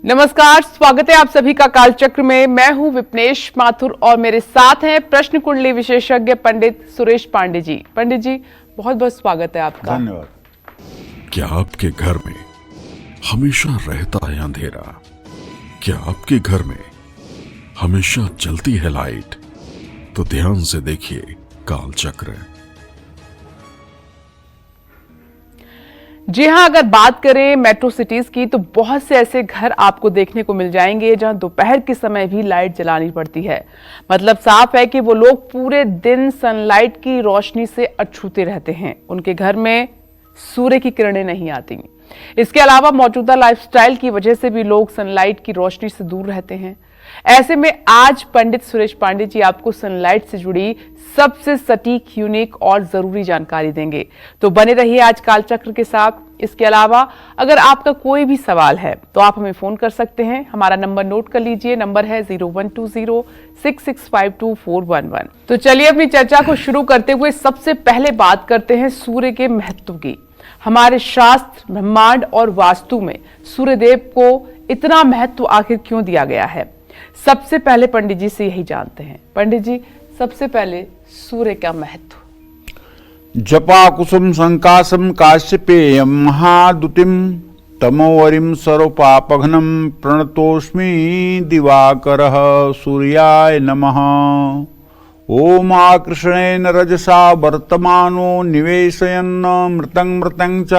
नमस्कार, स्वागत है आप सभी का कालचक्र में। मैं हूं विपनेश माथुर और मेरे साथ हैं प्रश्न कुंडली विशेषज्ञ पंडित सुरेश पांडे जी। पंडित जी, बहुत बहुत स्वागत है आपका। धन्यवाद। क्या आपके घर में हमेशा रहता है अंधेरा? क्या आपके घर में हमेशा चलती है लाइट? तो ध्यान से देखिए कालचक्र। जी हाँ, अगर बात करें मेट्रो सिटीज की तो बहुत से ऐसे घर आपको देखने को मिल जाएंगे जहां दोपहर के समय भी लाइट जलानी पड़ती है। मतलब साफ है कि वो लोग पूरे दिन सनलाइट की रोशनी से अछूते रहते हैं। उनके घर में सूर्य की किरणें नहीं आती। इसके अलावा मौजूदा लाइफस्टाइल की वजह से भी लोग सनलाइट की रोशनी से दूर रहते हैं। ऐसे में आज पंडित सुरेश पांडे जी आपको सनलाइट से जुड़ी सबसे सटीक, यूनिक और जरूरी जानकारी देंगे। तो बने रहिए आज कालचक्र के साथ। इसके अलावा अगर आपका कोई भी सवाल है तो आप हमें फोन कर सकते हैं। हमारा नंबर नोट कर लीजिए, नंबर है 01206652 तो चलिए अपनी चर्चा को शुरू करते हुए सबसे पहले बात करते हैं सूर्य के महत्व की। हमारे शास्त्र, ब्रह्मांड और वास्तु में सूर्यदेव को इतना महत्व आखिर क्यों दिया गया है? सबसे पहले पंडित जी से यही जानते हैं। पंडित जी, सबसे पहले सूर्य का महत्व। जपा कुसुम संकाशम काश्यपेयम महादुतिम तमोवरिम सर्वपापघ्नम प्रणतोस्मि दिवाकरः सूर्याय नमः। ओम आकृष्णेन रजसा वर्तमानो निवेशयन् मृतं मृतं च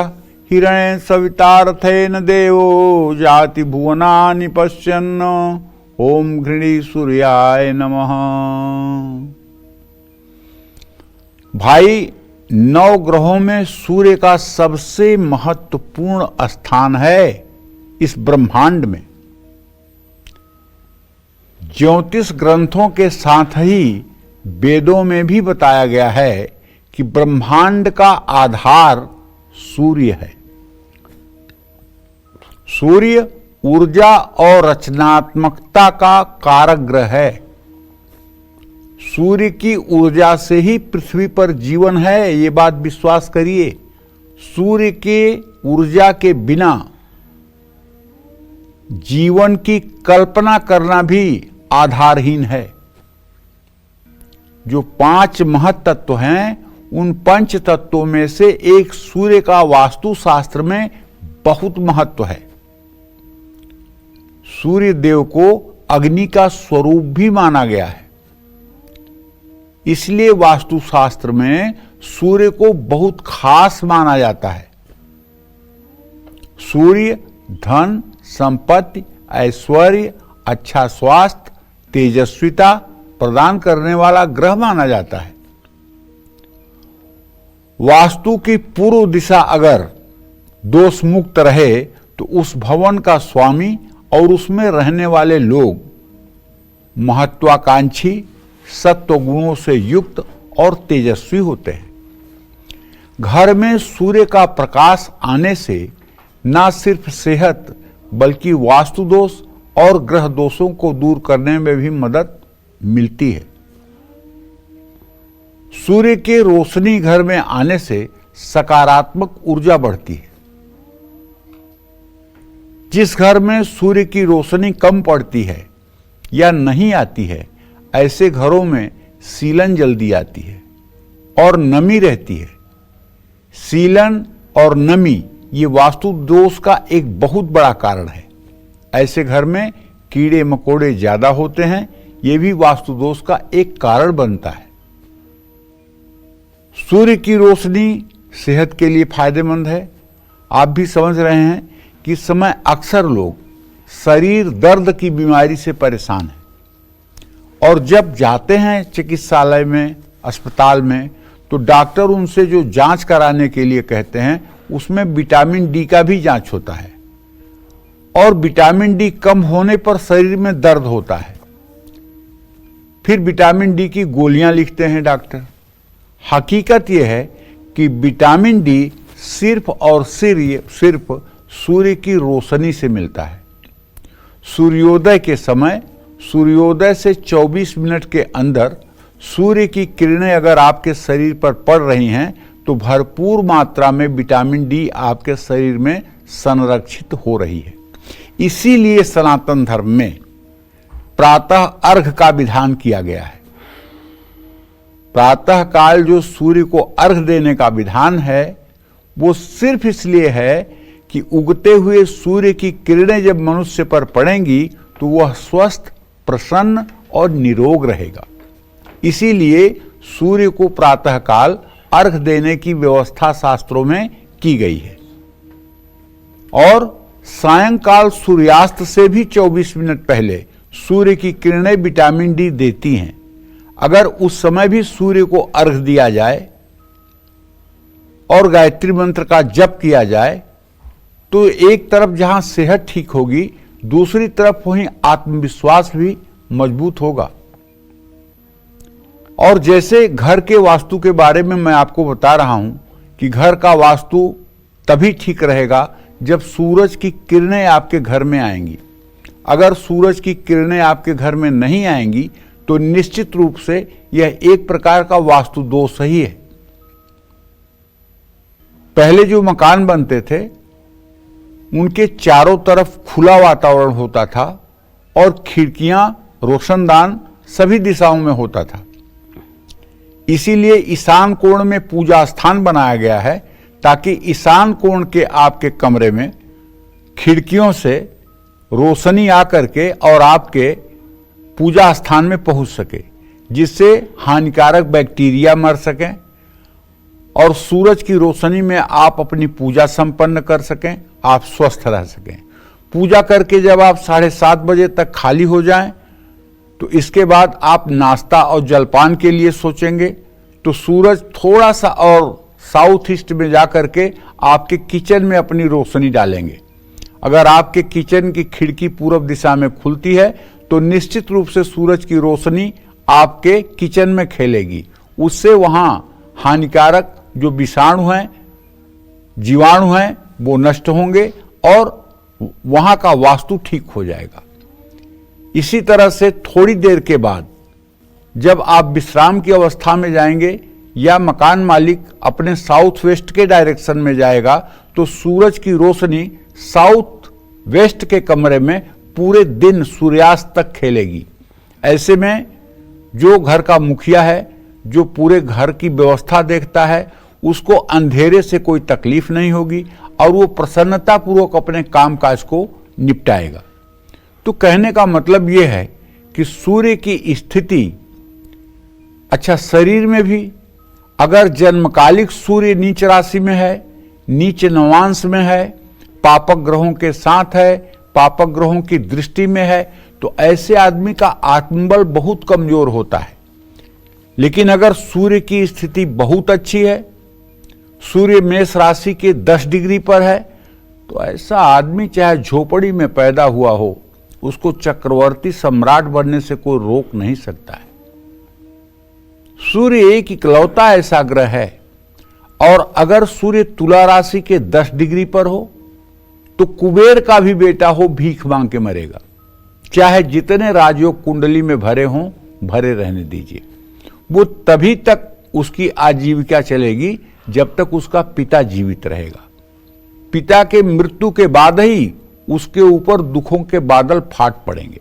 हिरण्येन सवितार्थेन देवो जाति भुवनानि पश्यन्। ओम घृणी सूर्याय नमः। भाई, 9 ग्रहों में सूर्य का सबसे महत्वपूर्ण स्थान है इस ब्रह्मांड में। ज्योतिष ग्रंथों के साथ ही वेदों में भी बताया गया है कि ब्रह्मांड का आधार सूर्य है। सूर्य ऊर्जा और रचनात्मकता का कारक ग्रह है। सूर्य की ऊर्जा से ही पृथ्वी पर जीवन है, ये बात विश्वास करिए। सूर्य के ऊर्जा के बिना जीवन की कल्पना करना भी आधारहीन है। जो 5 महत्तत्व हैं, उन 5 तत्वों में से एक सूर्य का वास्तुशास्त्र में बहुत महत्व है। सूर्य देव को अग्नि का स्वरूप भी माना गया है। इसलिए वास्तुशास्त्र में सूर्य को बहुत खास माना जाता है। सूर्य धन, संपत्ति, ऐश्वर्य, अच्छा स्वास्थ्य, तेजस्विता प्रदान करने वाला ग्रह माना जाता है। वास्तु की पूर्व दिशा अगर दोष मुक्त रहे तो उस भवन का स्वामी और उसमें रहने वाले लोग महत्वाकांक्षी, सत्व गुणों से युक्त और तेजस्वी होते हैं। घर में सूर्य का प्रकाश आने से न सिर्फ सेहत बल्कि वास्तु दोष और ग्रह दोषों को दूर करने में भी मदद मिलती है। सूर्य की रोशनी घर में आने से सकारात्मक ऊर्जा बढ़ती है। जिस घर में सूर्य की रोशनी कम पड़ती है या नहीं आती है, ऐसे घरों में सीलन जल्दी आती है और नमी रहती है। सीलन और नमी ये वास्तु दोष का एक बहुत बड़ा कारण है। ऐसे घर में कीड़े मकोड़े ज्यादा होते हैं, ये भी वास्तु दोष का एक कारण बनता है। सूर्य की रोशनी सेहत के लिए फायदेमंद है। आप भी समझ रहे हैं कि इस समय अक्सर लोग शरीर दर्द की बीमारी से परेशान हैं और जब जाते हैं चिकित्सालय में, अस्पताल में, तो डॉक्टर उनसे जो जांच कराने के लिए कहते हैं उसमें विटामिन डी का भी जांच होता है और विटामिन डी कम होने पर शरीर में दर्द होता है। फिर विटामिन डी की गोलियां लिखते हैं डॉक्टर। हकीकत यह है कि विटामिन डी सिर्फ और सिर्फ सूर्य की रोशनी से मिलता है। सूर्योदय के समय, सूर्योदय से 24 मिनट के अंदर सूर्य की किरणें अगर आपके शरीर पर पड़ रही हैं तो भरपूर मात्रा में विटामिन डी आपके शरीर में संरक्षित हो रही है। इसीलिए सनातन धर्म में प्रातः अर्घ का विधान किया गया है। प्रातः काल जो सूर्य को अर्घ देने का विधान है वो सिर्फ इसलिए है कि उगते हुए सूर्य की किरणें जब मनुष्य पर पड़ेंगी तो वह स्वस्थ, प्रसन्न और निरोग रहेगा। इसीलिए सूर्य को प्रातः काल अर्घ देने की व्यवस्था शास्त्रों में की गई है। और सायंकाल सूर्यास्त से भी 24 मिनट पहले सूर्य की किरणें विटामिन डी देती हैं। अगर उस समय भी सूर्य को अर्घ दिया जाए और गायत्री मंत्र का जप किया जाए तो एक तरफ जहां सेहत ठीक होगी, दूसरी तरफ वहीं आत्मविश्वास भी मजबूत होगा। और जैसे घर के वास्तु के बारे में मैं आपको बता रहा हूं कि घर का वास्तु तभी ठीक रहेगा जब सूरज की किरणें आपके घर में आएंगी। अगर सूरज की किरणें आपके घर में नहीं आएंगी तो निश्चित रूप से यह एक प्रकार का वास्तु दोष ही है। पहले जो मकान बनते थे उनके चारों तरफ खुला वातावरण होता था और खिड़कियां, रोशनदान सभी दिशाओं में होता था। इसीलिए ईशान कोण में पूजा स्थान बनाया गया है ताकि ईशान कोण के आपके कमरे में खिड़कियों से रोशनी आकर के और आपके पूजा स्थान में पहुंच सके, जिससे हानिकारक बैक्टीरिया मर सकें और सूरज की रोशनी में आप अपनी पूजा संपन्न कर सकें, आप स्वस्थ रह सकें। पूजा करके जब आप 7:30 बजे तक खाली हो जाएं तो इसके बाद आप नाश्ता और जलपान के लिए सोचेंगे तो सूरज थोड़ा सा और साउथ ईस्ट में जाकर के आपके किचन में अपनी रोशनी डालेंगे। अगर आपके किचन की खिड़की पूर्व दिशा में खुलती है तो निश्चित रूप से सूरज की रोशनी आपके किचन में खेलेगी। उससे वहां हानिकारक जो विषाणु हैं, जीवाणु हैं, वो नष्ट होंगे और वहां का वास्तु ठीक हो जाएगा। इसी तरह से थोड़ी देर के बाद जब आप विश्राम की अवस्था में जाएंगे या मकान मालिक अपने साउथ वेस्ट के डायरेक्शन में जाएगा तो सूरज की रोशनी साउथ वेस्ट के कमरे में पूरे दिन सूर्यास्त तक खेलेगी। ऐसे में जो घर का मुखिया है, जो पूरे घर की व्यवस्था देखता है, उसको अंधेरे से कोई तकलीफ नहीं होगी और वो प्रसन्नता पूर्वक अपने कामकाज को निपटाएगा। तो कहने का मतलब यह है कि सूर्य की स्थिति, अच्छा शरीर में भी अगर जन्मकालिक सूर्य नीच राशि में है, नीच नवांश में है, पापक ग्रहों के साथ है, पापक ग्रहों की दृष्टि में है, तो ऐसे आदमी का आत्मबल बहुत कमजोर होता है। लेकिन अगर सूर्य की स्थिति बहुत अच्छी है, सूर्य मेष राशि के 10 डिग्री पर है, तो ऐसा आदमी चाहे झोपड़ी में पैदा हुआ हो, उसको चक्रवर्ती सम्राट बनने से कोई रोक नहीं सकता है। सूर्य एक इकलौता ऐसा ग्रह है। और अगर सूर्य तुला राशि के 10 डिग्री पर हो तो कुबेर का भी बेटा हो भीख मांग के मरेगा। चाहे जितने राजयोग कुंडली में भरे हों, भरे रहने दीजिए। वो तभी तक उसकी आजीविका चलेगी जब तक उसका पिता जीवित रहेगा। पिता के मृत्यु के बाद ही उसके ऊपर दुखों के बादल फाट पड़ेंगे।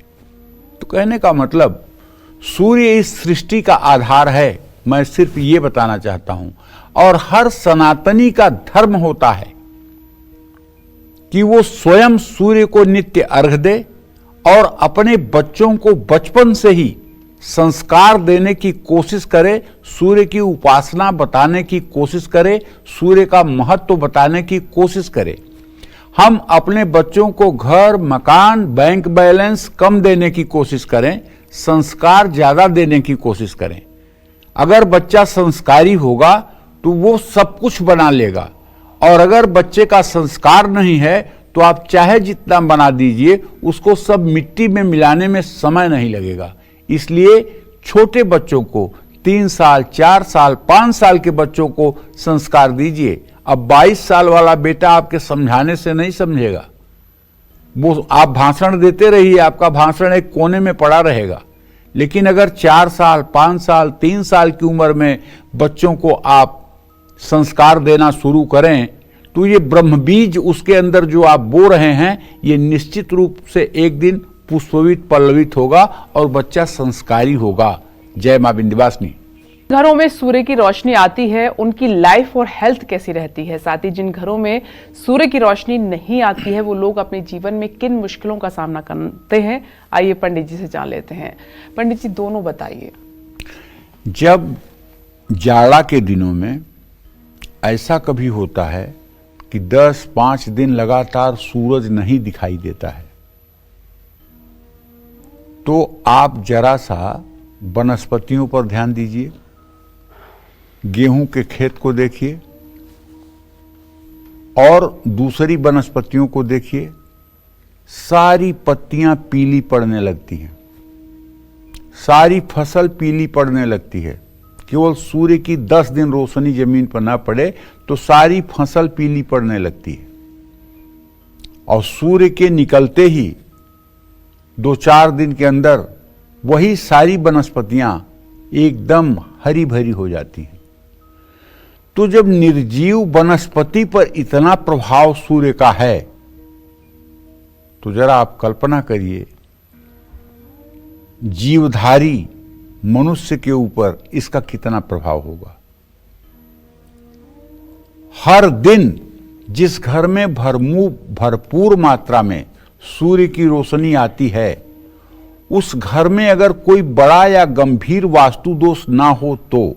तो कहने का मतलब सूर्य इस सृष्टि का आधार है, मैं सिर्फ ये बताना चाहता हूं। और हर सनातनी का धर्म होता है कि वो स्वयं सूर्य को नित्य अर्घ दे और अपने बच्चों को बचपन से ही संस्कार देने की कोशिश करे, सूर्य की उपासना बताने की कोशिश करे, सूर्य का महत्व बताने की कोशिश करे। हम अपने बच्चों को घर, मकान, बैंक बैलेंस कम देने की कोशिश करें, संस्कार ज्यादा देने की कोशिश करें। अगर बच्चा संस्कारी होगा तो वो सब कुछ बना लेगा, और अगर बच्चे का संस्कार नहीं है तो आप चाहे जितना बना दीजिए, उसको सब मिट्टी में मिलाने में समय नहीं लगेगा। इसलिए छोटे बच्चों को 3 साल, 4 साल, 5 साल के बच्चों को संस्कार दीजिए। अब 22 साल वाला बेटा आपके समझाने से नहीं समझेगा। वो आप भाषण देते रहिए, आपका भाषण एक कोने में पड़ा रहेगा। लेकिन अगर 4 साल, 5 साल, 3 साल की उम्र में बच्चों को आप संस्कार देना शुरू करें तो ये ब्रह्म बीज उसके अंदर जो आप बो रहे हैं, ये निश्चित रूप से एक दिन पुष्पवित पल्लवित होगा और बच्चा संस्कारी होगा। जय मां विंध्यवासिनी। घरों में सूर्य की रोशनी आती है, उनकी लाइफ और हेल्थ कैसी रहती है? साथ ही जिन घरों में सूर्य की रोशनी नहीं आती है, वो लोग अपने जीवन में किन मुश्किलों का सामना करते हैं? आइए पंडित जी से जान लेते हैं। पंडित जी, दोनों बताइए। जब जाड़ा के दिनों में ऐसा कभी होता है कि 10-5 दिन लगातार सूरज नहीं दिखाई देता है, तो आप जरा सा वनस्पतियों पर ध्यान दीजिए। गेहूं के खेत को देखिए और दूसरी वनस्पतियों को देखिए, सारी पत्तियां पीली पड़ने लगती हैं, सारी फसल पीली पड़ने लगती है। केवल सूर्य की 10 दिन रोशनी जमीन पर ना पड़े तो सारी फसल पीली पड़ने लगती है। और सूर्य के निकलते ही 2-4 दिन के अंदर वही सारी वनस्पतियां एकदम हरी भरी हो जाती हैं। तो जब निर्जीव वनस्पति पर इतना प्रभाव सूर्य का है, तो जरा आप कल्पना करिए जीवधारी मनुष्य के ऊपर इसका कितना प्रभाव होगा। हर दिन जिस घर में भरपूर मात्रा में सूर्य की रोशनी आती है, उस घर में अगर कोई बड़ा या गंभीर वास्तु दोष ना हो तो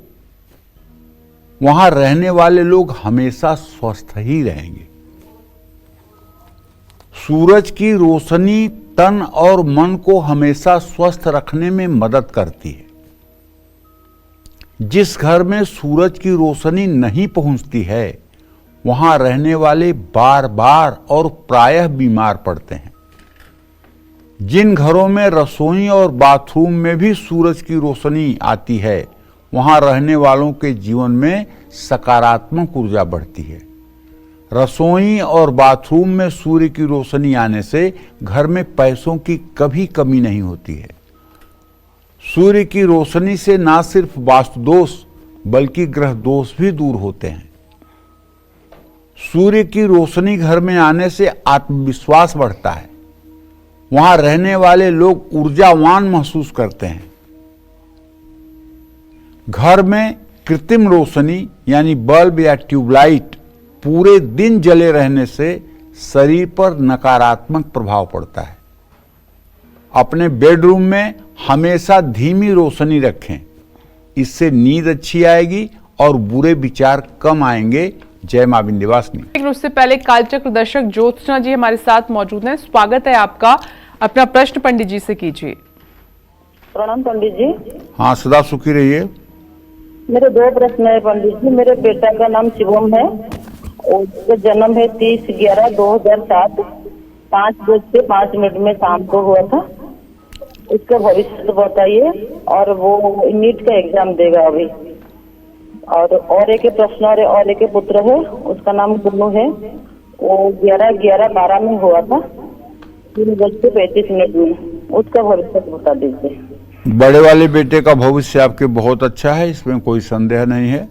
वहां रहने वाले लोग हमेशा स्वस्थ ही रहेंगे। सूरज की रोशनी तन और मन को हमेशा स्वस्थ रखने में मदद करती है। जिस घर में सूरज की रोशनी नहीं पहुंचती है, वहां रहने वाले बार बार और प्रायः बीमार पड़ते हैं। जिन घरों में रसोई और बाथरूम में भी सूरज की रोशनी आती है, वहां रहने वालों के जीवन में सकारात्मक ऊर्जा बढ़ती है। रसोई और बाथरूम में सूर्य की रोशनी आने से घर में पैसों की कभी कमी नहीं होती है। सूर्य की रोशनी से ना सिर्फ वास्तु दोष बल्कि ग्रह दोष भी दूर होते हैं। सूर्य की रोशनी घर में आने से आत्मविश्वास बढ़ता है। वहां रहने वाले लोग ऊर्जावान महसूस करते हैं। घर में कृत्रिम रोशनी यानी बल्ब या ट्यूबलाइट पूरे दिन जले रहने से शरीर पर नकारात्मक प्रभाव पड़ता है। अपने बेडरूम में हमेशा धीमी रोशनी रखें, इससे नींद अच्छी आएगी और बुरे विचार कम आएंगे। जय मां विंध्यवासिनी। उससे पहले कालचक्र दर्शक ज्योत्सना जी हमारे साथ मौजूद हैं। स्वागत है आपका। अपना प्रश्न पंडित जी से कीजिए। प्रणाम पंडित जी। हाँ, सदा सुखी रहिए। मेरे 2 प्रश्न है पंडित जी। मेरे बेटा का नाम शिवम है और उसका जन्म है 30/11/2007 5:05 में शाम को हुआ था। उसका भविष्य तो बताइए। और वो नीट का एग्जाम देगा अभी। और एक प्रश्न और एक पुत्र है, उसका नाम गुन्नू है। वो 11/11/12 में हुआ था 3:35 में। उसका भविष्य बता दीजिए। बड़े वाले बेटे का भविष्य आपके बहुत अच्छा है, इसमें कोई संदेह नहीं है।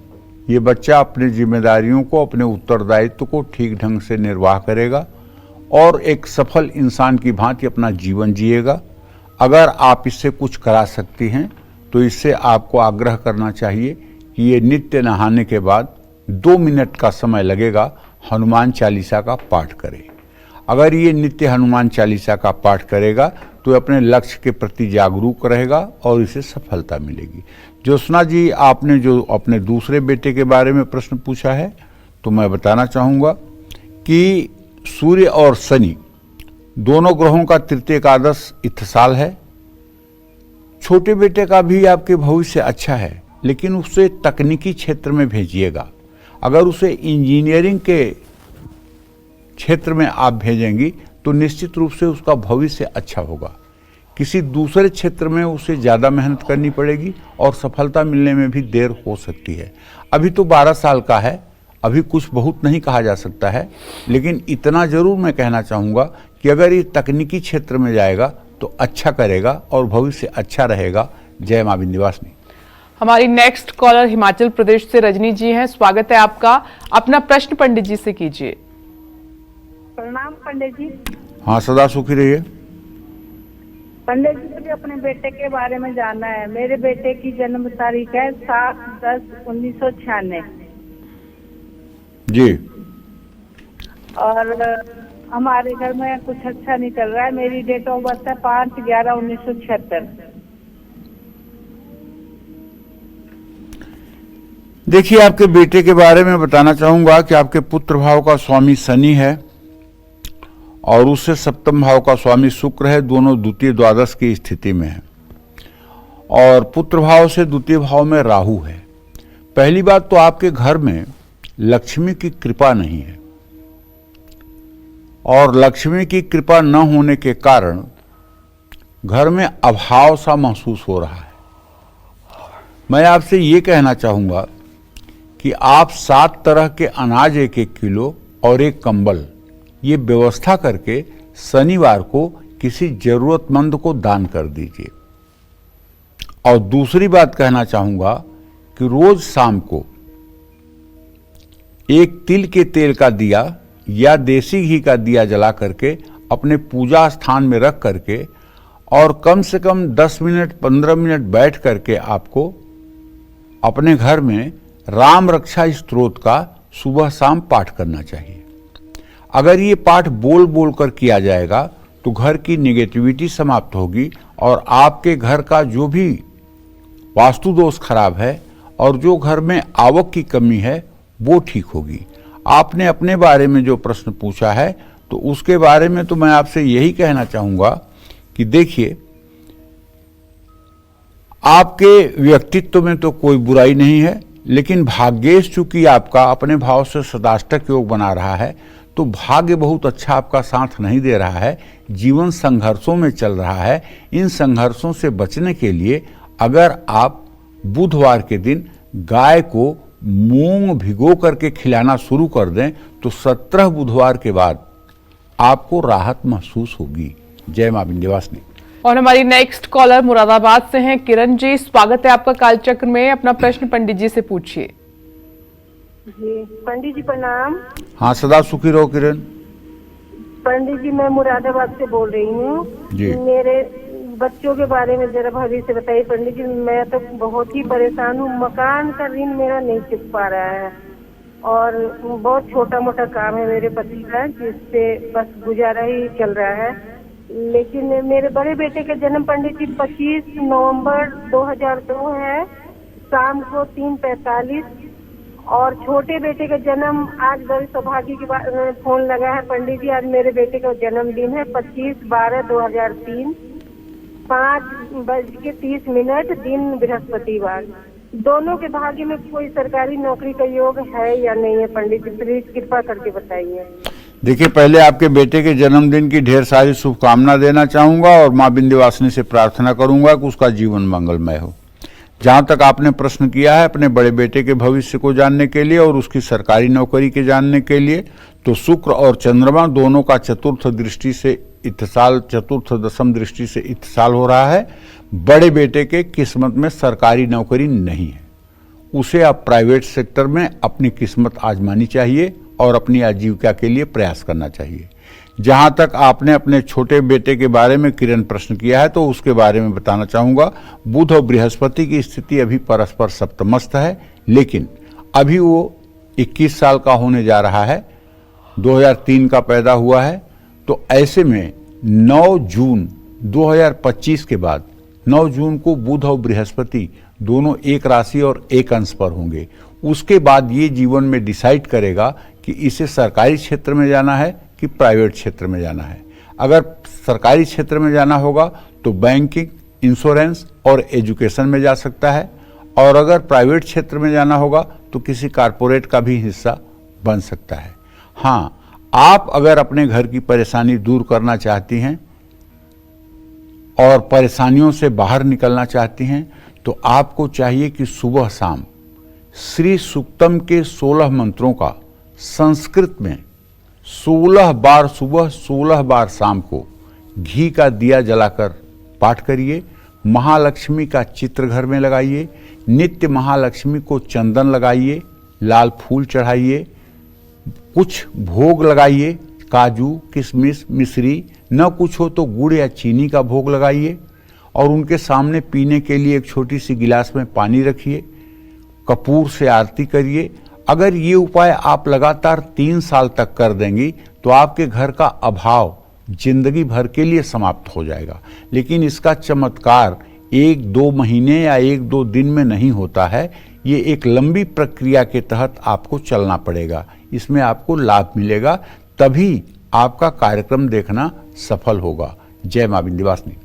ये बच्चा अपनी जिम्मेदारियों को, अपने उत्तरदायित्व को ठीक ढंग से निर्वाह करेगा और एक सफल इंसान की भांति अपना जीवन जिएगा। अगर आप इससे कुछ करा सकती हैं तो इससे आपको आग्रह करना चाहिए कि ये नित्य नहाने के बाद 2 मिनट का समय लगेगा, हनुमान चालीसा का पाठ करे। अगर ये नित्य हनुमान चालीसा का पाठ करेगा तो अपने लक्ष्य के प्रति जागरूक रहेगा और इसे सफलता मिलेगी। ज्योत्सना जी, आपने जो अपने दूसरे बेटे के बारे में प्रश्न पूछा है, तो मैं बताना चाहूँगा कि सूर्य और शनि दोनों ग्रहों का तृतीय एकादश इत्थसाल है। छोटे बेटे का भी आपके भविष्य अच्छा है, लेकिन उसे तकनीकी क्षेत्र में भेजिएगा। अगर उसे इंजीनियरिंग के क्षेत्र में आप भेजेंगी तो निश्चित रूप से उसका भविष्य अच्छा होगा। किसी दूसरे क्षेत्र में उसे ज़्यादा मेहनत करनी पड़ेगी और सफलता मिलने में भी देर हो सकती है। अभी तो 12 साल का है, अभी कुछ बहुत नहीं कहा जा सकता है, लेकिन इतना जरूर मैं कहना चाहूँगा कि अगर ये तकनीकी क्षेत्र में जाएगा तो अच्छा करेगा और भविष्य अच्छा रहेगा। जय मां विंध्यवासिनी। हमारी नेक्स्ट कॉलर हिमाचल प्रदेश से रजनी जी हैं। स्वागत है आपका। अपना प्रश्न पंडित जी से कीजिए। प्रणाम पंडित जी। हाँ, सदा सुखी रहिए। पंडित जी, मुझे अपने बेटे के बारे में जानना है। मेरे बेटे की जन्म तारीख है 7/10/1996 जी। और हमारे घर में कुछ अच्छा नहीं चल रहा है। मेरी डेट ऑफ बर्थ है 5/11/1976। देखिए, आपके बेटे के बारे में बताना चाहूंगा कि आपके पुत्र भाव का स्वामी शनि है और उससे सप्तम भाव का स्वामी शुक्र है। दोनों द्वितीय द्वादश की स्थिति में है और पुत्र भाव से द्वितीय भाव में राहु है। पहली बात तो आपके घर में लक्ष्मी की कृपा नहीं है और लक्ष्मी की कृपा न होने के कारण घर में अभाव सा महसूस हो रहा है। मैं आपसे ये कहना चाहूंगा कि आप 7 तरह के अनाज 1-1 किलो और एक कंबल ये व्यवस्था करके शनिवार को किसी जरूरतमंद को दान कर दीजिए। और दूसरी बात कहना चाहूंगा कि रोज शाम को एक तिल के तेल का दिया या देसी घी का दिया जला करके अपने पूजा स्थान में रख करके और कम से कम 10 मिनट 15 मिनट बैठ करके आपको अपने घर में राम रक्षा स्तोत्र का सुबह शाम पाठ करना चाहिए। अगर ये पाठ बोल बोल कर किया जाएगा तो घर की नेगेटिविटी समाप्त होगी और आपके घर का जो भी वास्तु दोष खराब है और जो घर में आवक की कमी है वो ठीक होगी। आपने अपने बारे में जो प्रश्न पूछा है तो उसके बारे में तो मैं आपसे यही कहना चाहूंगा कि देखिए, आपके व्यक्तित्व में तो कोई बुराई नहीं है, लेकिन भाग्येश चूंकि आपका अपने भाव से सदाष्टक योग बना रहा है तो भाग्य बहुत अच्छा आपका साथ नहीं दे रहा है। जीवन संघर्षों में चल रहा है। इन संघर्षों से बचने के लिए अगर आप बुधवार के दिन गाय को मूंग भिगो करके खिलाना शुरू कर दें तो 17 बुधवार के बाद आपको राहत महसूस होगी। जय मां विंध्यवासिनी। और हमारी नेक्स्ट कॉलर मुरादाबाद से हैं किरण जी। स्वागत है आपका कालचक्र में। अपना प्रश्न पंडित जी से पूछिए। जी पंडित जी प्रणाम। हाँ, सदा सुखी रहो किरण। पंडित जी, मैं मुरादाबाद से बोल रही हूँ जी। मेरे बच्चों के बारे में जरा भविष्य से बताइए पंडित जी। मैं तो बहुत ही परेशान हूँ। मकान का ऋण मेरा नहीं चुक पा रहा है और बहुत छोटा मोटा काम है मेरे पति का जिससे बस गुजारा ही चल रहा है। लेकिन मेरे बड़े बेटे का जन्म पंडित जी 25 नवंबर 2002 है शाम को 3:45 और छोटे बेटे का जन्म आज बड़ी सौभाग्य की बात फोन लगा है पंडित जी। आज मेरे बेटे का जन्मदिन है 25/12/2003 5:30 दिन बृहस्पतिवार। दोनों के भाग्य में कोई सरकारी नौकरी का योग है या नहीं है पंडित जी? प्लीज कृपा करके बताइए। देखिए, पहले आपके बेटे के जन्मदिन की ढेर सारी शुभकामना देना चाहूंगा और मां विंध्यवासिनी से प्रार्थना करूंगा कि उसका जीवन मंगलमय हो। जहां तक आपने प्रश्न किया है अपने बड़े बेटे के भविष्य को जानने के लिए और उसकी सरकारी नौकरी के जानने के लिए, तो शुक्र और चंद्रमा दोनों का चतुर्थ दृष्टि से इत्तिसाल, चतुर्थ दशम दृष्टि से इत्तिसाल हो रहा है। बड़े बेटे के किस्मत में सरकारी नौकरी नहीं है, उसे अब प्राइवेट सेक्टर में अपनी किस्मत आजमानी चाहिए और अपनी आजीविका के लिए प्रयास करना चाहिए। जहां तक आपने अपने छोटे बेटे के बारे में किरण प्रश्न किया है तो उसके बारे में बताना चाहूंगा। बुध और बृहस्पति की स्थिति अभी परस्पर सप्तमस्त है, लेकिन अभी वो 21 साल का होने जा रहा है। 2003 का पैदा हुआ है, तो ऐसे में 9 जून 2025 के बाद 9 जून को बुध और बृहस्पति दोनों एक राशि और एक अंश पर होंगे। उसके बाद ये जीवन में डिसाइड करेगा कि इसे सरकारी क्षेत्र में जाना है कि प्राइवेट क्षेत्र में जाना है। अगर सरकारी क्षेत्र में जाना होगा तो बैंकिंग, इंश्योरेंस और एजुकेशन में जा सकता है और अगर प्राइवेट क्षेत्र में जाना होगा तो किसी कारपोरेट का भी हिस्सा बन सकता है। हाँ, आप अगर अपने घर की परेशानी दूर करना चाहती हैं और परेशानियों से बाहर निकलना चाहती हैं तो आपको चाहिए कि सुबह शाम श्री सूक्तम के 16 मंत्रों का संस्कृत में 16 बार सुबह 16 बार शाम को घी का दिया जलाकर पाठ करिए। महालक्ष्मी का चित्र घर में लगाइए। नित्य महालक्ष्मी को चंदन लगाइए, लाल फूल चढ़ाइए, कुछ भोग लगाइए, काजू, किशमिश, मिश्री, न कुछ हो तो गुड़ या चीनी का भोग लगाइए और उनके सामने पीने के लिए एक छोटी सी गिलास में पानी रखिए, कपूर से आरती करिए। अगर ये उपाय आप लगातार 3 साल तक कर देंगी तो आपके घर का अभाव जिंदगी भर के लिए समाप्त हो जाएगा। लेकिन इसका चमत्कार 1-2 महीने या 1-2 दिन में नहीं होता है, ये एक लंबी प्रक्रिया के तहत आपको चलना पड़ेगा। इसमें आपको लाभ मिलेगा, तभी आपका कार्यक्रम देखना सफल होगा। जय मां विंध्यवासिनी।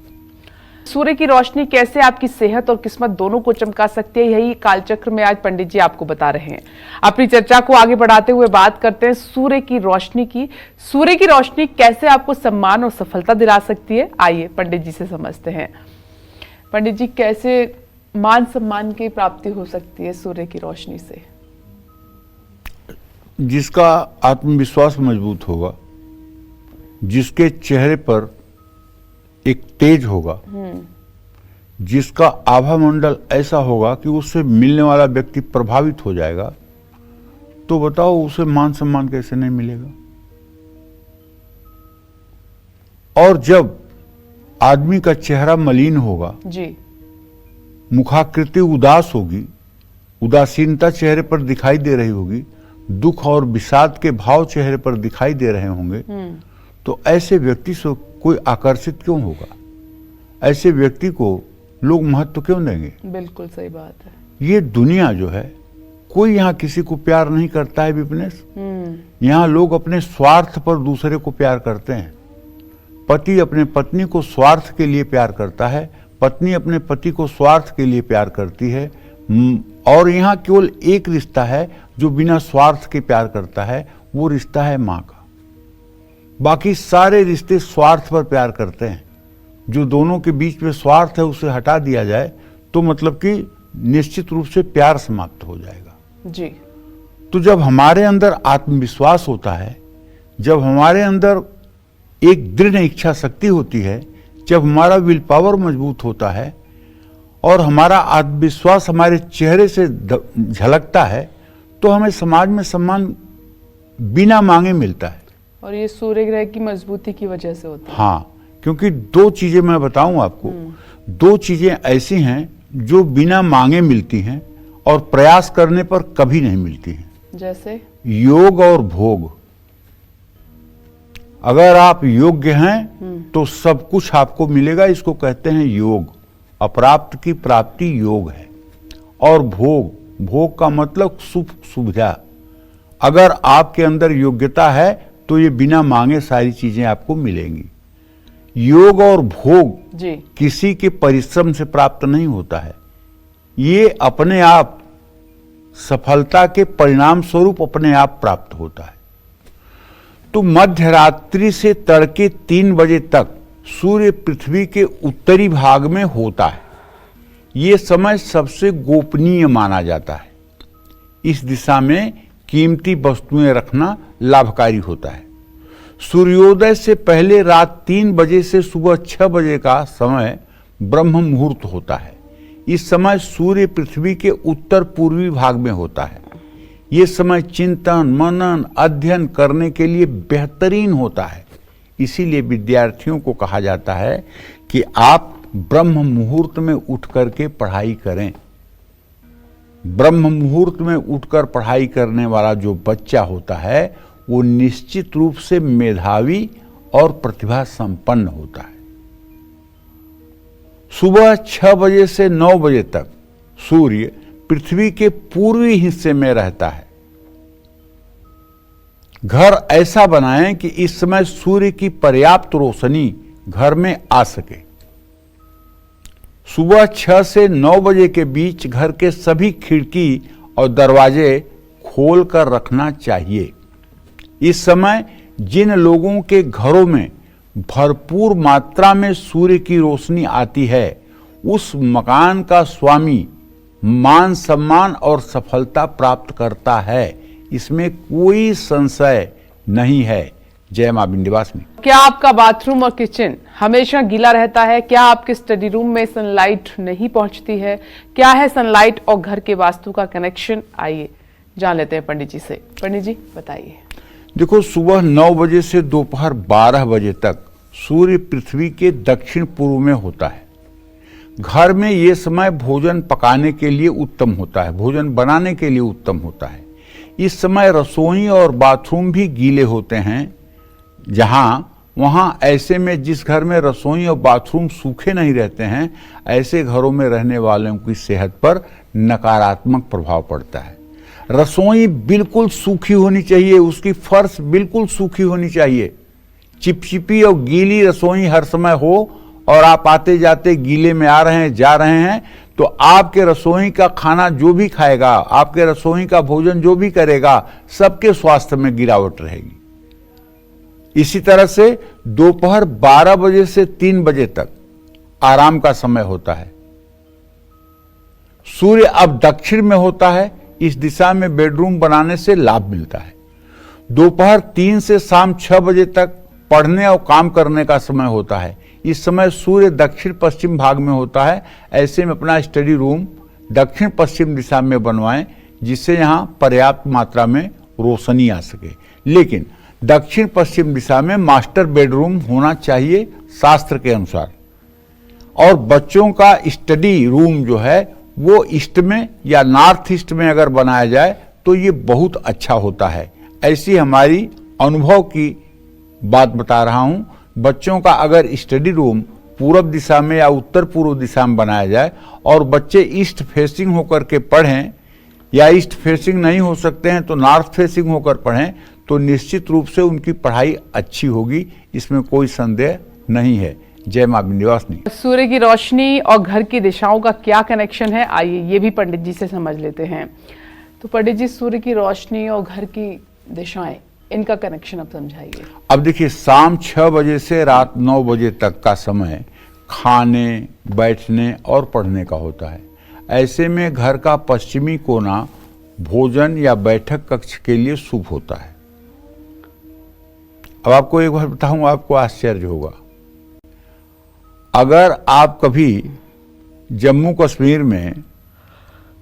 सूर्य की रोशनी कैसे आपकी सेहत और किस्मत दोनों को चमका सकती है, यही कालचक्र में आज पंडित जी आपको बता रहे हैं। अपनी चर्चा को आगे बढ़ाते हुए बात करते हैं सूर्य की रोशनी की। सूर्य की रोशनी कैसे आपको सम्मान और सफलता दिला सकती है, आइए पंडित जी से समझते हैं। पंडित जी, कैसे मान सम्मान की प्राप्ति हो सकती है सूर्य की रोशनी से? जिसका आत्मविश्वास मजबूत होगा, जिसके चेहरे पर एक तेज होगा, जिसका आभा मंडल ऐसा होगा कि उससे मिलने वाला व्यक्ति प्रभावित हो जाएगा, तो बताओ उसे मान सम्मान कैसे नहीं मिलेगा। और जब आदमी का चेहरा मलिन होगा जी, मुखाकृति उदास होगी, उदासीनता चेहरे पर दिखाई दे रही होगी, दुख और विषाद के भाव चेहरे पर दिखाई दे रहे होंगे, तो ऐसे व्यक्ति से कोई आकर्षित क्यों होगा? ऐसे व्यक्ति को लोग महत्व क्यों देंगे? बिल्कुल सही बात है। ये दुनिया जो है, कोई यहाँ किसी को प्यार नहीं करता है विपनेश। यहाँ लोग अपने स्वार्थ पर दूसरे को प्यार करते हैं। पति अपने पत्नी को स्वार्थ के लिए प्यार करता है, पत्नी अपने पति को स्वार्थ के लिए प्यार करती है। और यहाँ केवल एक रिश्ता है जो बिना स्वार्थ के प्यार करता है, वो रिश्ता है माँ का। बाकी सारे रिश्ते स्वार्थ पर प्यार करते हैं। जो दोनों के बीच में स्वार्थ है उसे हटा दिया जाए तो मतलब कि निश्चित रूप से प्यार समाप्त हो जाएगा जी। तो जब हमारे अंदर आत्मविश्वास होता है, जब हमारे अंदर एक दृढ़ इच्छा शक्ति होती है, जब हमारा विल पावर मजबूत होता है और हमारा आत्मविश्वास हमारे चेहरे से झलकता है, तो हमें समाज में सम्मान बिना मांगे मिलता है। और ये सूर्य ग्रह की मजबूती की वजह से होता है। हाँ, क्योंकि 2 चीजें मैं बताऊं आपको, 2 चीजें ऐसी हैं जो बिना मांगे मिलती हैं और प्रयास करने पर कभी नहीं मिलती हैं। जैसे योग और भोग। अगर आप योग्य हैं तो सब कुछ आपको मिलेगा, इसको कहते हैं योग। अप्राप्त की प्राप्ति योग है। और भोग, भोग का मतलब सुख सुविधा। अगर आपके अंदर योग्यता है तो ये बिना मांगे सारी चीजें आपको मिलेंगी। योग और भोग जी किसी के परिश्रम से प्राप्त नहीं होता है, ये अपने आप सफलता के परिणाम स्वरूप अपने आप प्राप्त होता है। तो मध्य रात्रि से तड़के 3 बजे तक सूर्य पृथ्वी के उत्तरी भाग में होता है। ये समय सबसे गोपनीय माना जाता है। इस दिशा में कीमती वस्तुएं रखना लाभकारी होता है। सूर्योदय से पहले रात 3 बजे से सुबह 6 बजे का समय ब्रह्म मुहूर्त होता है। इस समय सूर्य पृथ्वी के उत्तर पूर्वी भाग में होता है। ये समय चिंतन, मनन, अध्ययन करने के लिए बेहतरीन होता है। इसीलिए विद्यार्थियों को कहा जाता है कि आप ब्रह्म मुहूर्त में उठ करके पढ़ाई करें। ब्रह्म मुहूर्त में उठकर पढ़ाई करने वाला जो बच्चा होता है वो निश्चित रूप से मेधावी और प्रतिभा संपन्न होता है। सुबह 6 बजे से 9 बजे तक सूर्य पृथ्वी के पूर्वी हिस्से में रहता है। घर ऐसा बनाएं कि इस समय सूर्य की पर्याप्त रोशनी घर में आ सके। सुबह 6 से 9 बजे के बीच घर के सभी खिड़की और दरवाजे खोल कर रखना चाहिए। इस समय जिन लोगों के घरों में भरपूर मात्रा में सूर्य की रोशनी आती है, उस मकान का स्वामी मान सम्मान और सफलता प्राप्त करता है। इसमें कोई संशय नहीं है। जय मां विंध्यवासिनी। क्या आपका बाथरूम और किचन हमेशा गीला रहता है? क्या आपके स्टडी रूम में सनलाइट नहीं पहुंचती है? क्या है सनलाइट और घर के वास्तु का कनेक्शन? आइए जान लेते हैं पंडित जी से। पंडित जी बताइए। देखो, सुबह 9 बजे से दोपहर 12 बजे तक सूर्य पृथ्वी के दक्षिण पूर्व में होता है। घर में ये समय भोजन पकाने के लिए उत्तम होता है, भोजन बनाने के लिए उत्तम होता है। इस समय रसोई और बाथरूम भी गीले होते हैं वहां ऐसे में जिस घर में रसोई और बाथरूम सूखे नहीं रहते हैं, ऐसे घरों में रहने वालों की सेहत पर नकारात्मक प्रभाव पड़ता है। रसोई बिल्कुल सूखी होनी चाहिए, उसकी फर्श बिल्कुल सूखी होनी चाहिए। चिपचिपी और गीली रसोई हर समय हो और आप आते जाते गीले में आ रहे हैं, जा रहे हैं, तो आपके रसोई का खाना जो भी खाएगा, आपके रसोई का भोजन जो भी करेगा, सबके स्वास्थ्य में गिरावट रहेगी। इसी तरह से दोपहर 12 बजे से 3 बजे तक आराम का समय होता है। सूर्य अब दक्षिण में होता है, इस दिशा में बेडरूम बनाने से लाभ मिलता है। दोपहर 3 से शाम 6 बजे तक पढ़ने और काम करने का समय होता है। इस समय सूर्य दक्षिण पश्चिम भाग में होता है। ऐसे में अपना स्टडी रूम दक्षिण पश्चिम दिशा में बनवाएं, जिससे यहां पर्याप्त मात्रा में रोशनी आ सके। लेकिन दक्षिण पश्चिम दिशा में मास्टर बेडरूम होना चाहिए शास्त्र के अनुसार। और बच्चों का स्टडी रूम जो है वो ईस्ट में या नॉर्थ ईस्ट में अगर बनाया जाए तो ये बहुत अच्छा होता है। ऐसी हमारी अनुभव की बात बता रहा हूं। बच्चों का अगर स्टडी रूम पूरब दिशा में या उत्तर पूर्व दिशा में बनाया जाए और बच्चे ईस्ट फेसिंग होकर के पढ़ें, या ईस्ट फेसिंग नहीं हो सकते हैं तो नॉर्थ फेसिंग होकर पढ़ें, तो निश्चित रूप से उनकी पढ़ाई अच्छी होगी, इसमें कोई संदेह नहीं है। जय मां विंध्यवासिनी। सूर्य की रोशनी और घर की दिशाओं का क्या कनेक्शन है, आइए ये भी पंडित जी से समझ लेते हैं। तो पंडित जी, सूर्य की रोशनी और घर की दिशाएं, इनका कनेक्शन अब समझाइए। अब देखिए, शाम 6 बजे से रात 9 बजे तक का समय खाने, बैठने और पढ़ने का होता है। ऐसे में घर का पश्चिमी कोना भोजन या बैठक कक्ष के लिए शुभ होता है। अब आपको एक बार बताऊं, आपको आश्चर्य होगा। अगर आप कभी जम्मू कश्मीर में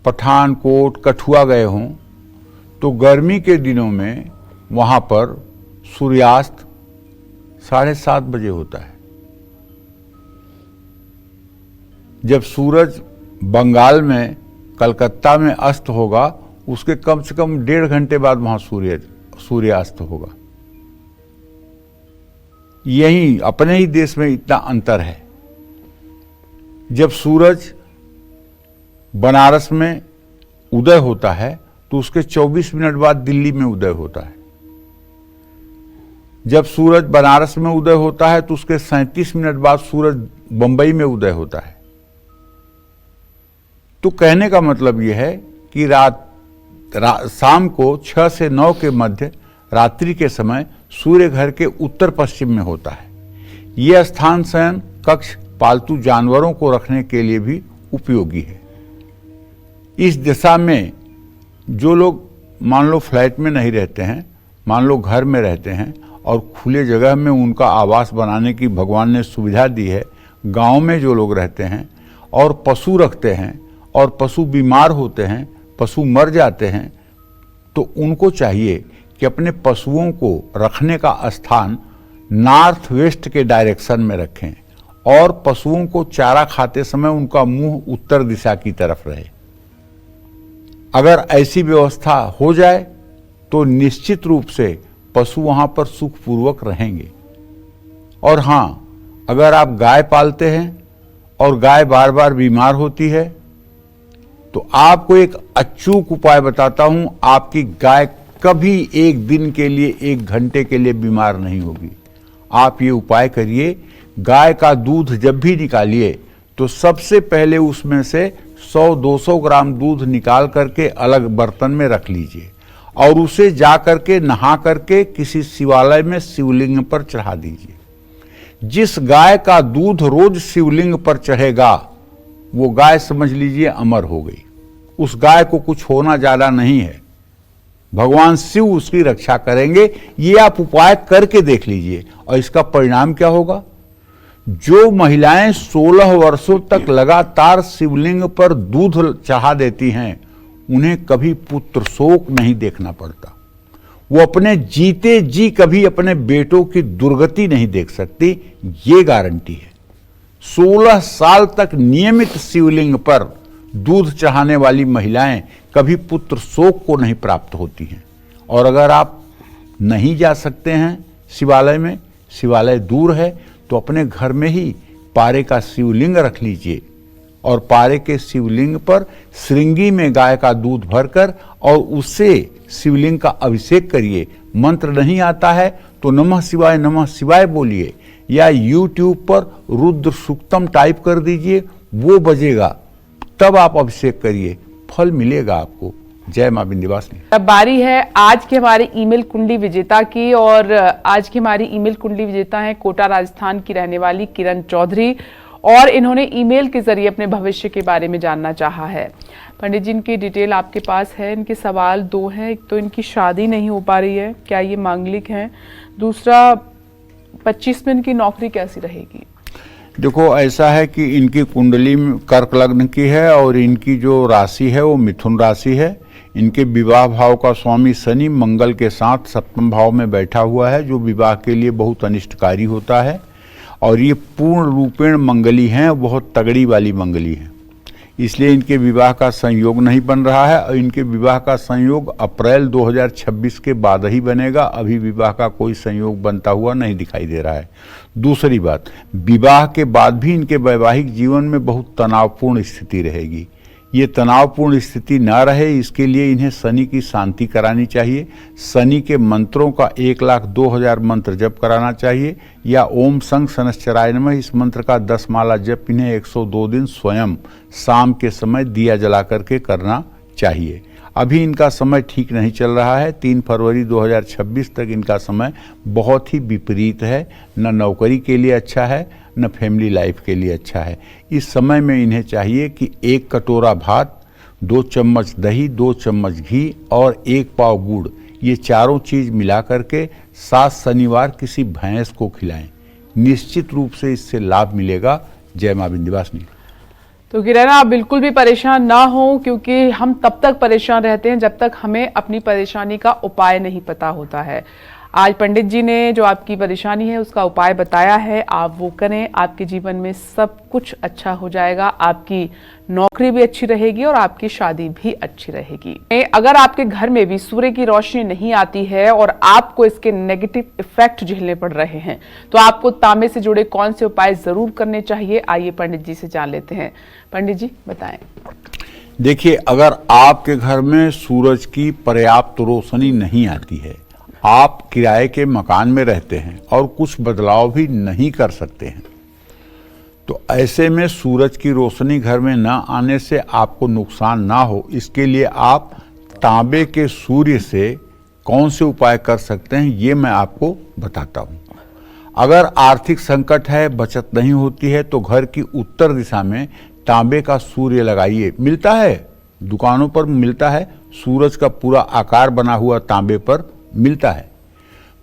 पठानकोट, कठुआ गए हों, तो गर्मी के दिनों में वहां पर सूर्यास्त 7:30 बजे होता है। जब सूरज बंगाल में कलकत्ता में अस्त होगा, उसके कम से कम 1.5 घंटे बाद वहां सूर्यास्त होगा। यही अपने ही देश में इतना अंतर है। जब सूरज बनारस में उदय होता है तो उसके 24 मिनट बाद दिल्ली में उदय होता है। जब सूरज बनारस में उदय होता है तो उसके 37 मिनट बाद सूरज बंबई में उदय होता है। तो कहने का मतलब यह है कि शाम को 6 से 9 के मध्य रात्रि के समय सूर्य घर के उत्तर पश्चिम में होता है। यह स्थान शयन कक्ष पालतू जानवरों को रखने के लिए भी उपयोगी है। इस दिशा में जो लोग मान लो फ्लैट में नहीं रहते हैं, मान लो घर में रहते हैं और खुले जगह में उनका आवास बनाने की भगवान ने सुविधा दी है, गांव में जो लोग रहते हैं और पशु रखते हैं और पशु बीमार होते हैं, पशु मर जाते हैं, तो उनको चाहिए कि अपने पशुओं को रखने का स्थान नॉर्थ वेस्ट के डायरेक्शन में रखें और पशुओं को चारा खाते समय उनका मुंह उत्तर दिशा की तरफ रहे। अगर ऐसी व्यवस्था हो जाए तो निश्चित रूप से पशु वहां पर सुखपूर्वक रहेंगे। और हां, अगर आप गाय पालते हैं और गाय बार बार बीमार होती है, तो आपको एक अचूक उपाय बताता हूं। आपकी गाय कभी एक दिन के लिए, 1 घंटे के लिए बीमार नहीं होगी। आप ये उपाय करिए। गाय का दूध जब भी निकालिए तो सबसे पहले उसमें से 100-200 ग्राम दूध निकाल करके अलग बर्तन में रख लीजिए और उसे जा करके नहा करके किसी शिवालय में शिवलिंग पर चढ़ा दीजिए। जिस गाय का दूध रोज शिवलिंग पर चढ़ेगा, वो गाय समझ लीजिए अमर हो गई। उस गाय को कुछ होना ज्यादा नहीं है। भगवान शिव उसकी रक्षा करेंगे। ये आप उपाय करके देख लीजिए और इसका परिणाम क्या होगा। जो महिलाएं 16 वर्षों तक लगातार शिवलिंग पर दूध चढ़ा देती हैं, उन्हें कभी पुत्र शोक नहीं देखना पड़ता। वो अपने जीते जी कभी अपने बेटों की दुर्गति नहीं देख सकती, ये गारंटी है। 16 साल तक नियमित शिवलिंग पर दूध चढ़ाने वाली महिलाएं कभी पुत्र शोक को नहीं प्राप्त होती हैं। और अगर आप नहीं जा सकते हैं शिवालय में, शिवालय दूर है, तो अपने घर में ही पारे का शिवलिंग रख लीजिए और पारे के शिवलिंग पर श्रृंगी में गाय का दूध भरकर और उससे शिवलिंग का अभिषेक करिए। मंत्र नहीं आता है तो नमः शिवाय बोलिए, या YouTube पर रुद्र सूक्तम टाइप कर दीजिए, वो बजेगा, तब आप अभिषेक करिए, फल मिलेगा आपको। जय मां विंध्यवासिनी। अब बारी है आज की हमारी ईमेल कुंडली विजेता की, और आज की हमारी ईमेल कुंडली विजेता है कोटा राजस्थान की रहने वाली किरण चौधरी, और इन्होंने ईमेल के जरिए अपने भविष्य के बारे में जानना चाहा है। पंडित जी, इनकी डिटेल आपके पास है। इनके सवाल दो हैं। एक तो इनकी शादी नहीं हो पा रही है, क्या ये मांगलिक हैं? दूसरा, 25 में इनकी नौकरी कैसी रहेगी? देखो, ऐसा है कि इनकी कुंडली कर्क लग्न की है और इनकी जो राशि है वो मिथुन राशि है। इनके विवाह भाव का स्वामी शनि मंगल के साथ सप्तम भाव में बैठा हुआ है, जो विवाह के लिए बहुत अनिष्टकारी होता है। और ये पूर्ण रूपेण मंगली हैं, बहुत तगड़ी वाली मंगली हैं, इसलिए इनके विवाह का संयोग नहीं बन रहा है। और इनके विवाह का संयोग अप्रैल 2026 के बाद ही बनेगा। अभी विवाह का कोई संयोग बनता हुआ नहीं दिखाई दे रहा है। दूसरी बात, विवाह के बाद भी इनके वैवाहिक जीवन में बहुत तनावपूर्ण स्थिति रहेगी। ये तनावपूर्ण स्थिति ना रहे, इसके लिए इन्हें शनि की शांति करानी चाहिए। शनि के मंत्रों का 1,02,000 मंत्र जप कराना चाहिए, या ओम संग शनश्चराय नमः इस मंत्र का 10 माला जप इन्हें 102 दिन स्वयं शाम के समय दिया जला करके करना चाहिए। अभी इनका समय ठीक नहीं चल रहा है। 3 फरवरी 2026 तक इनका समय बहुत ही विपरीत है। न नौकरी के लिए अच्छा है, न फैमिली लाइफ के लिए अच्छा है। इस समय में इन्हें चाहिए कि 1 कटोरा भात, 2 चम्मच दही, 2 चम्मच घी और 1 पाव गुड़, ये चारों चीज मिला करके 7 शनिवार किसी भैंस को खिलाएं। निश्चित रूप से इससे लाभ मिलेगा। जय मां विंध्यवासिनी। तो किरण, आप बिल्कुल भी परेशान ना हो, क्योंकि हम तब तक परेशान रहते हैं जब तक हमें अपनी परेशानी का उपाय नहीं पता होता है। आज पंडित जी ने जो आपकी परेशानी है उसका उपाय बताया है, आप वो करें, आपके जीवन में सब कुछ अच्छा हो जाएगा। आपकी नौकरी भी अच्छी रहेगी और आपकी शादी भी अच्छी रहेगी। अगर आपके घर में भी सूर्य की रोशनी नहीं आती है और आपको इसके नेगेटिव इफेक्ट झेलने पड़ रहे हैं, तो आपको तांबे से जुड़े कौन से उपाय जरूर करने चाहिए, आइए पंडित जी से जान लेते हैं। पंडित जी बताएं। देखिए, अगर आपके घर में सूरज की पर्याप्त रोशनी नहीं आती है, आप किराए के मकान में रहते हैं और कुछ बदलाव भी नहीं कर सकते हैं, तो ऐसे में सूरज की रोशनी घर में न आने से आपको नुकसान ना हो, इसके लिए आप तांबे के सूर्य से कौन से उपाय कर सकते हैं, ये मैं आपको बताता हूँ। अगर आर्थिक संकट है, बचत नहीं होती है, तो घर की उत्तर दिशा में तांबे का सूर्य लगाइए। मिलता है, दुकानों पर मिलता है, सूरज का पूरा आकार बना हुआ तांबे पर मिलता है।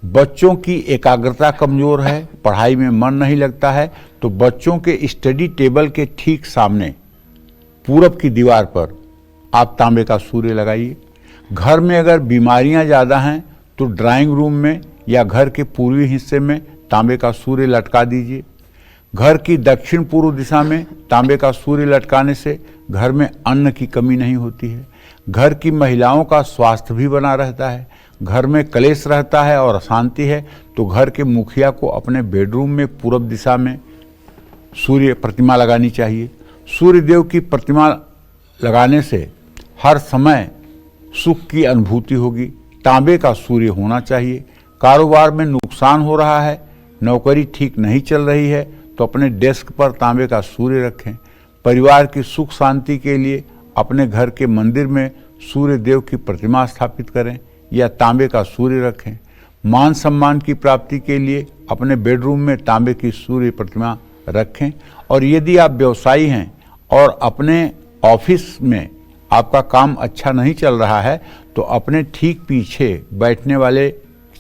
बच्चों की एकाग्रता कमजोर है, पढ़ाई में मन नहीं लगता है, तो बच्चों के स्टडी टेबल के ठीक सामने पूरब की दीवार पर आप तांबे का सूर्य लगाइए। घर में अगर बीमारियां ज़्यादा हैं तो ड्राइंग रूम में या घर के पूर्वी हिस्से में तांबे का सूर्य लटका दीजिए। घर की दक्षिण पूर्व दिशा में तांबे का सूर्य लटकाने से घर में अन्न की कमी नहीं होती है। घर की महिलाओं का स्वास्थ्य भी बना रहता है। घर में कलेश रहता है और अशांति है, तो घर के मुखिया को अपने बेडरूम में पूरब दिशा में सूर्य प्रतिमा लगानी चाहिए। सूर्य देव की प्रतिमा लगाने से हर समय सुख की अनुभूति होगी। तांबे का सूर्य होना चाहिए। कारोबार में नुकसान हो रहा है, नौकरी ठीक नहीं चल रही है, तो अपने डेस्क पर तांबे का सूर्य रखें। परिवार की सुख शांति के लिए अपने घर के मंदिर में सूर्य देव की प्रतिमा स्थापित करें या तांबे का सूर्य रखें। मान सम्मान की प्राप्ति के लिए अपने बेडरूम में तांबे की सूर्य प्रतिमा रखें। और यदि आप व्यवसायी हैं और अपने ऑफिस में आपका काम अच्छा नहीं चल रहा है तो अपने ठीक पीछे बैठने वाले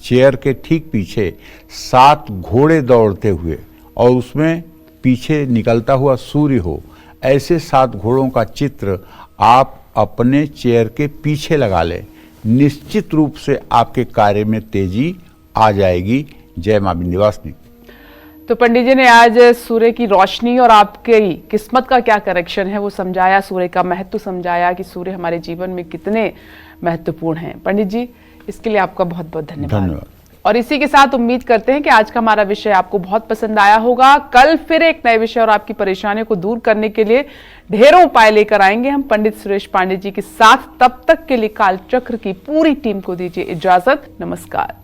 चेयर के ठीक पीछे 7 घोड़े दौड़ते हुए और उसमें पीछे निकलता हुआ सूर्य हो, ऐसे 7 घोड़ों का चित्र आप अपने चेयर के पीछे लगा लें। निश्चित रूप से आपके कार्य में तेजी आ जाएगी। जय मां विंध्यवासिनी। तो पंडित जी ने आज सूर्य की रोशनी और आपकी किस्मत का क्या कनेक्शन है वो समझाया, सूर्य का महत्व समझाया कि सूर्य हमारे जीवन में कितने महत्वपूर्ण हैं। पंडित जी, इसके लिए आपका बहुत बहुत धन्यवाद। और इसी के साथ उम्मीद करते हैं कि आज का हमारा विषय आपको बहुत पसंद आया होगा। कल फिर एक नए विषय और आपकी परेशानियों को दूर करने के लिए ढेरों उपाय लेकर आएंगे हम पंडित सुरेश पांडे जी के साथ। तब तक के लिए कालचक्र की पूरी टीम को दीजिए इजाजत। नमस्कार।